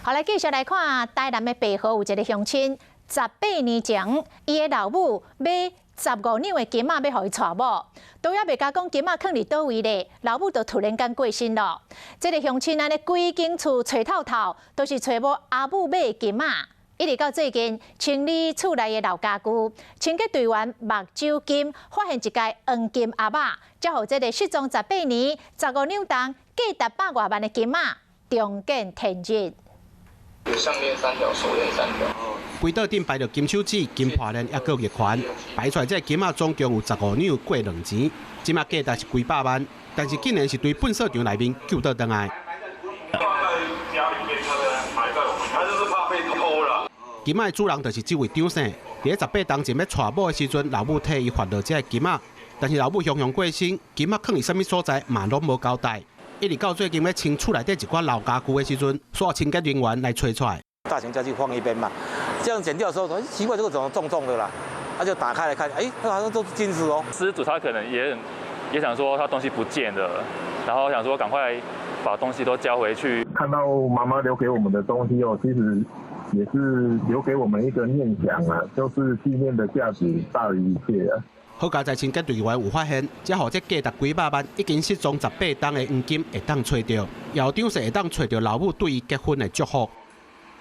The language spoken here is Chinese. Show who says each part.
Speaker 1: 后来继续来看台南的白河有一个乡亲，18年前，伊的老母买15两的金仔要互伊娶某，都还袂甲讲金仔囥伫倒位咧，老母就突然间过身咯。这个乡亲安尼规间厝找透透，都是找无阿母买的金仔。 一直到最近，清理厝内的老家具，清洁队员目睭金发现一个黄金阿嬷，才互这个失踪18年、15两重、价达100多万的金仔重见天日。
Speaker 2: 项链3条，手链3条。
Speaker 3: 规岛顶摆着金手指、金破链，还佫有月环，摆出来这金仔总共有15两，过2钱，即马价值是几百万，但是竟然是对粪扫场内面救倒转来。
Speaker 4: 放在家里面，他埋在我们，他就是怕被偷了。
Speaker 3: 金仔的主人就是这位张姓，伫18当前要娶某的时阵，老母替伊发落这个金仔，但是老母雄过身，金仔囥伫什么所在嘛拢无交代。一直到最近要清厝内底一寡老家具的时阵，所有清洁人员来找出来。
Speaker 5: 大型家具放一边嘛，这样剪掉的时候，奇怪，这个怎么重重的啦？他就打开来看，哎，这好像都是金子哦。
Speaker 6: 失主他可能也想说他东西不见了，然后想说赶快把东西都交回去。
Speaker 4: 看到妈妈留给我们的东西哦，其实也是留给我们一个念想啊，就是纪念的价值大于一切啊。
Speaker 3: 好佳在清洁队员有发现，才互这价值几百万、已经失踪18档的黄金会当找到，校长是会当找到老母对伊结婚的祝福。